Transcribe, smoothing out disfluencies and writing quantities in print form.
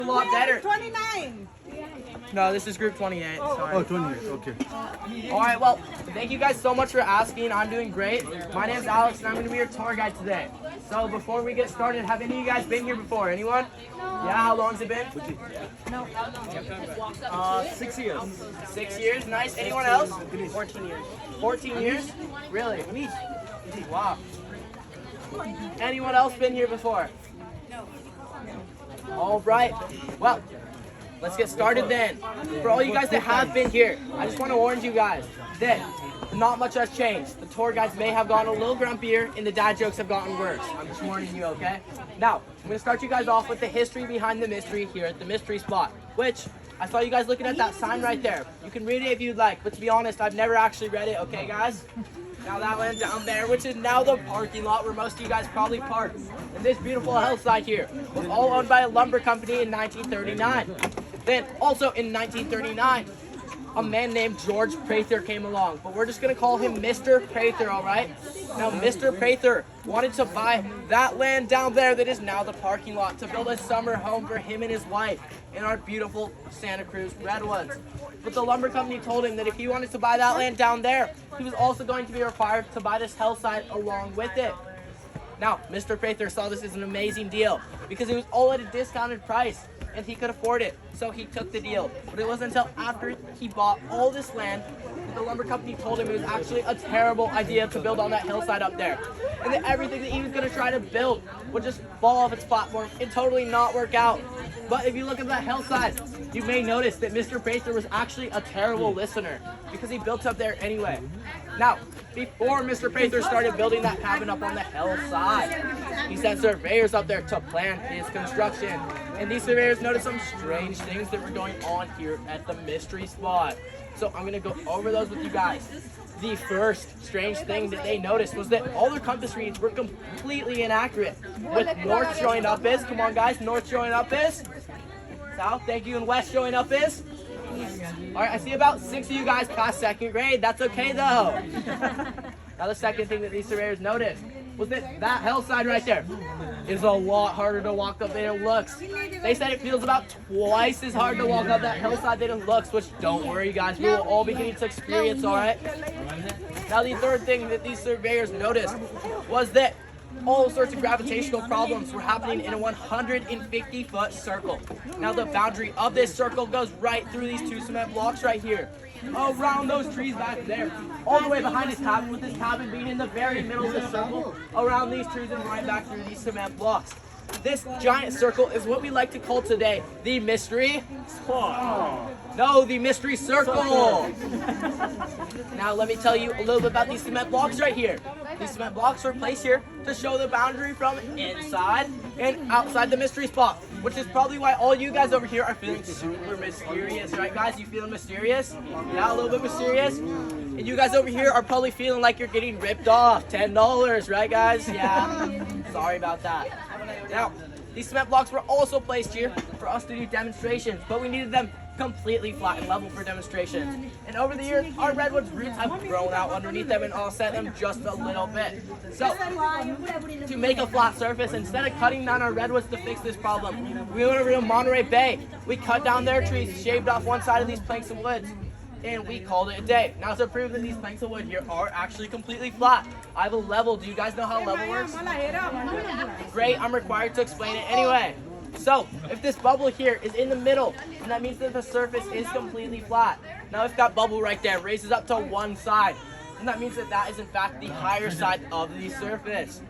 A lot better. 29. No, this is group 28. Sorry. Oh, 28, okay. All right, well, thank you guys so much for asking. I'm doing great. My name is Alex, and I'm going to be your tour guide today. So before we get started, have any of you guys been here before? Anyone? Yeah, how long has it been? No. 6 years. 6 years, nice. Anyone else? 14 years. 14 years? Really? Wow. Anyone else been here before? No. All right. Well, let's get started then. For all you guys that have been here, I just want to warn you guys that not much has changed. The tour guides may have gotten a little grumpier and the dad jokes have gotten worse. I'm just warning you, okay? Now, I'm going to start you guys off with the history behind the Mistry here at the Mistry spot, which I saw you guys looking at that sign right there. You can read it if you'd like, but to be honest, I've never actually read it, okay guys? Now that one down there, which is now the parking lot where most of you guys probably park. And this beautiful hillside here was all owned by a lumber company in 1939. Then also in 1939, a man named George Prather came along, but we're just gonna call him Mr. Prather, all right? Now, Mr. Prather wanted to buy that land down there that is now the parking lot to build a summer home for him and his wife in our beautiful Santa Cruz Redwoods. But the lumber company told him that if he wanted to buy that land down there, he was also going to be required to buy this hillside along with it. Now, Mr. Prather saw this as an amazing deal because it was all at a discounted price and he could afford it, so he took the deal. But it wasn't until after he bought all this land that the lumber company told him it was actually a terrible idea to build on that hillside up there, and that everything that he was going to try to build would just fall off its platform and totally not work out. But if you look at that hillside, you may notice that Mr. Prather was actually a terrible listener because he built up there anyway. Now, before Mr. Prather started building that cabin up on the hillside, he sent surveyors up there to plan his construction. And these surveyors noticed some strange things that were going on here at the Mistry spot. So I'm going to go over those with you guys. The first strange thing that they noticed was that all their compass readings were completely inaccurate. With north showing up as, come on guys, north showing up as, south, thank you, and west showing up as. All right, I see about 6 of you guys past second grade. That's okay though. Now the second thing that these surveyors noticed was that hillside right there is a lot harder to walk up than it looks. They said it feels about twice as hard to walk up that hillside than it looks, which don't worry guys, we will all be getting to experience, all right? Now the third thing that these surveyors noticed was that all sorts of gravitational problems were happening in a 150-foot circle. Now the boundary of this circle goes right through these two cement blocks right here, around those trees back there, all the way behind his cabin, with his cabin being in the very middle of the circle, around these trees and right back through these cement blocks. This giant circle is what we like to call today the Mistry spot. No, the Mistry circle. Now let me tell you a little bit about these cement blocks right here. These cement blocks are placed here to show the boundary from inside and outside the Mistry spot, which is probably why all you guys over here are feeling super mysterious, right guys? You feeling mysterious? Yeah, a little bit mysterious? And you guys over here are probably feeling like you're getting ripped off. $10, right guys? Yeah, sorry about that. Now, these cement blocks were also placed here for us to do demonstrations, but we needed them completely flat and level for demonstration. And over the years, our redwoods roots have grown out underneath them and offset them just a little bit. So, to make a flat surface, instead of cutting down our redwoods to fix this problem, we went over to Monterey Bay. We cut down their trees, shaved off one side of these planks of wood, and we called it a day. Now to prove that these planks of wood here are actually completely flat, I have a level. Do you guys know how level works? Great, I'm required to explain it anyway. So, if this bubble here is in the middle, then that means that the surface is completely flat. Now if that bubble right there raises up to one side, then that means that that is in fact the higher side of the surface.